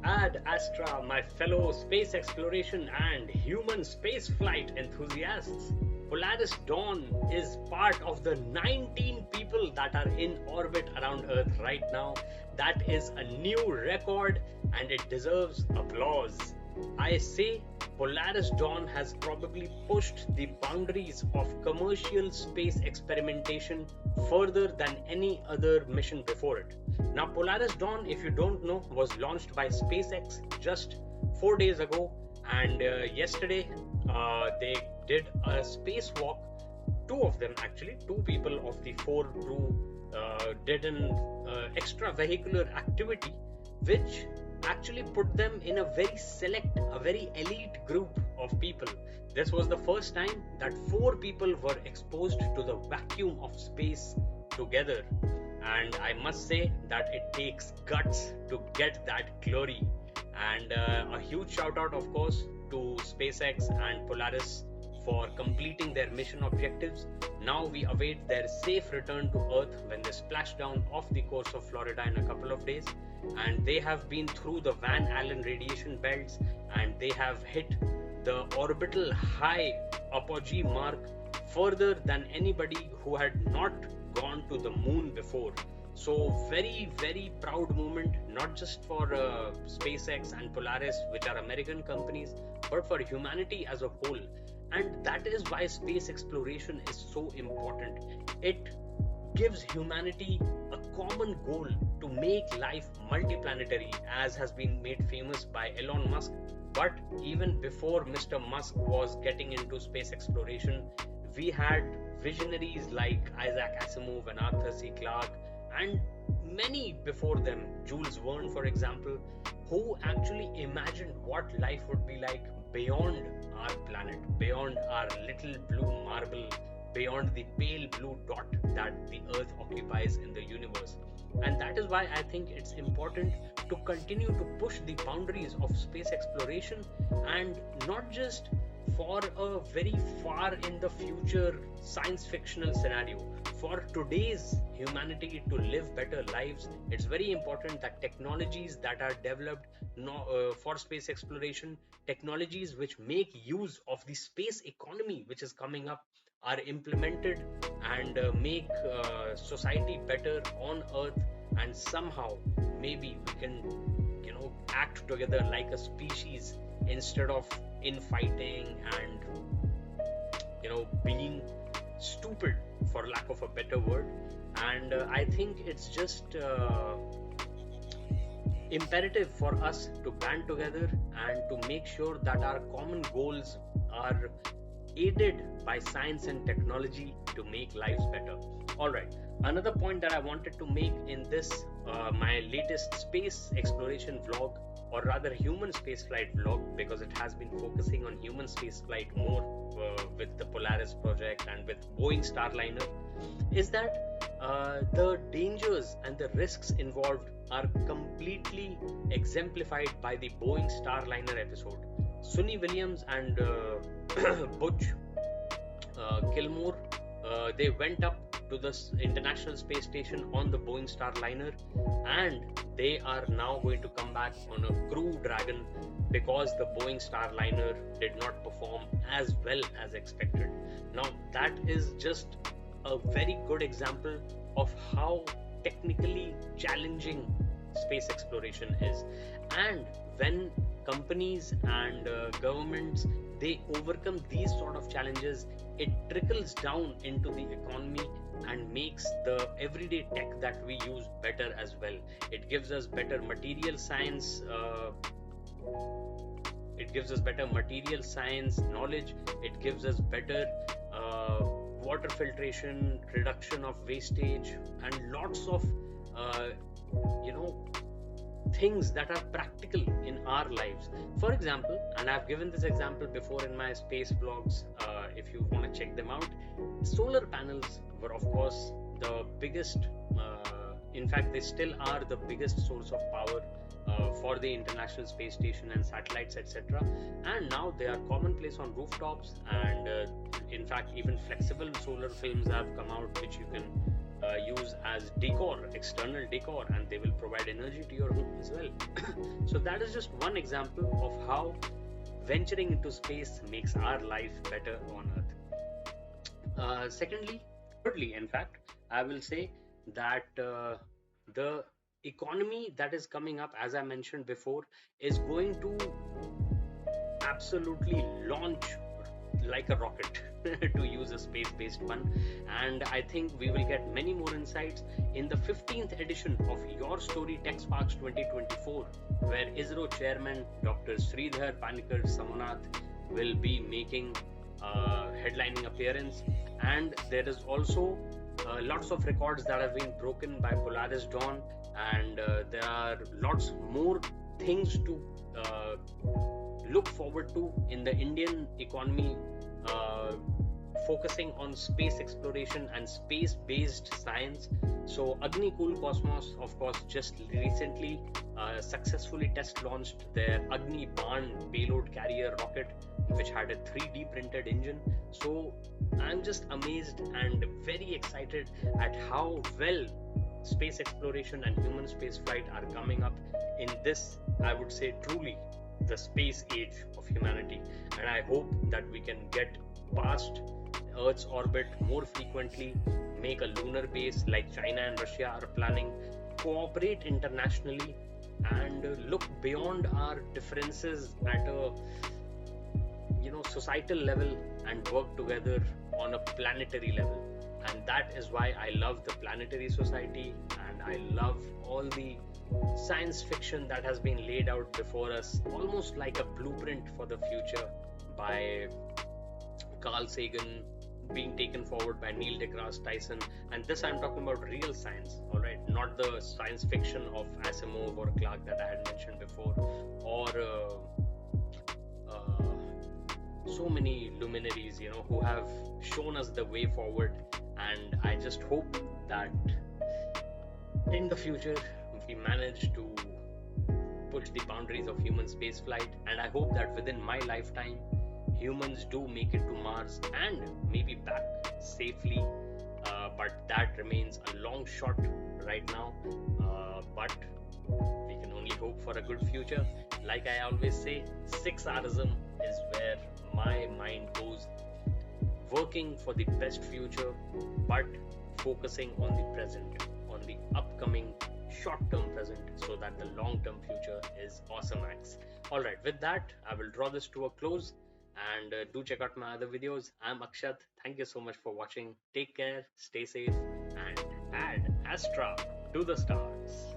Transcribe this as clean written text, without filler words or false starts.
Ad Astra, my fellow space exploration and human space flight enthusiasts. Polaris Dawn is part of the 19 people that are in orbit around Earth right now. That is a new record and it deserves applause. I say Polaris Dawn has probably pushed the boundaries of commercial space experimentation further than any other mission before it. Now, Polaris Dawn, if you don't know, was launched by SpaceX just 4 days ago, and yesterday they did a spacewalk. Two of them, actually, two people of the four crew did an extravehicular activity which actually put them in a very select, a very elite group of people. This was the first time that four people were exposed to the vacuum of space together. And I must say that it takes guts to get that glory. And a huge shout out, of course, to SpaceX and Polaris for completing their mission objectives. Now we await their safe return to Earth when they splash down off the coast of Florida in a couple of days. And they have been through the Van Allen radiation belts and they have hit the orbital high apogee mark further than anybody who had not gone to the moon before. So very, very proud moment, not just for SpaceX and Polaris, which are American companies, but for humanity as a whole. And that is why space exploration is so important. It gives humanity a common goal to make life multiplanetary, as has been made famous by Elon Musk. But even before Mr. Musk was getting into space exploration, we had visionaries like Isaac Asimov and Arthur C. Clarke and many before them, Jules Verne for example, who actually imagined what life would be like beyond our planet, beyond our little blue marble, beyond the pale blue dot that the Earth occupies in the universe. And that is why I think it's important to continue to push the boundaries of space exploration, and not just for a very far in the future science fictional scenario. For today's humanity to live better lives, it's very important that technologies that are developed for space exploration, technologies which make use of the space economy which is coming up, are implemented and make society better on Earth. And somehow maybe we can act together like a species instead of infighting and being stupid, for lack of a better word. And I think it's just imperative for us to band together and to make sure that our common goals are aided by science and technology to make lives better. Alright, another point that I wanted to make in this my latest space exploration vlog, or rather human spaceflight vlog, because it has been focusing on human spaceflight more with the Polaris project and with Boeing Starliner, is that the dangers and the risks involved are completely exemplified by the Boeing Starliner episode. Suni Williams and Butch Gilmore, they went up to the International Space Station on the Boeing Starliner, and they are now going to come back on a Crew Dragon because the Boeing Starliner did not perform as well as expected. Now that is just a very good example of how technically challenging space exploration is. And when companies and governments, they overcome these sort of challenges, it trickles down into the economy and makes the everyday tech that we use better as well. It gives us better material science knowledge. It gives us better water filtration, reduction of wastage, and lots of things that are practical in our lives. For example, and I've given this example before in my space vlogs, if you want to check them out, solar panels were of course the biggest, in fact they still are the biggest source of power for the International Space Station and satellites, etc. And now they are commonplace on rooftops, and in fact even flexible solar films have come out which you can use as decor, external decor, and they will provide energy to your home as well. So that is just one example of how venturing into space makes our life better on Earth. Thirdly, in fact, I will say that the economy that is coming up, as I mentioned before, is going to absolutely launch like a rocket, to use a space based pun. And I think we will get many more insights in the 15th edition of Your Story TechSparks 2024, where ISRO chairman Dr. Sreedhara Panicker Somanath will be making headlining appearance. And there is also lots of records that have been broken by Polaris Dawn, and there are lots more things to look forward to in the Indian economy, focusing on space exploration and space based science. So Agni Cool Cosmos, of course, just recently successfully test launched their Agni Ban payload carrier rocket, which had a 3D printed engine. So I'm just amazed and very excited at how well space exploration and human space flight are coming up in this, I would say, truly the space age of humanity. And I hope that we can get past Earth's orbit more frequently, make a lunar base like China and Russia are planning, cooperate internationally, and look beyond our differences at a societal level and work together on a planetary level. And that is why I love the Planetary Society, and I love all the science fiction that has been laid out before us, almost like a blueprint for the future by Carl Sagan, being taken forward by Neil deGrasse Tyson. And this I'm talking about real science, all right, not the science fiction of Asimov or Clarke that I had mentioned before, or so many luminaries, who have shown us the way forward. And I just hope that in the future we manage to push the boundaries of human space flight. And I hope that within my lifetime, humans do make it to Mars and maybe back safely. But that remains a long shot right now. But we can only hope for a good future. Like I always say, 6Rsm is where my mind goes, working for the best future, but focusing on the present, on the upcoming short-term present, so that the long-term future is awesomax. Alright, with that, I will draw this to a close, and do check out my other videos. I'm Axat. Thank you so much for watching. Take care, stay safe, and add Astra to the stars.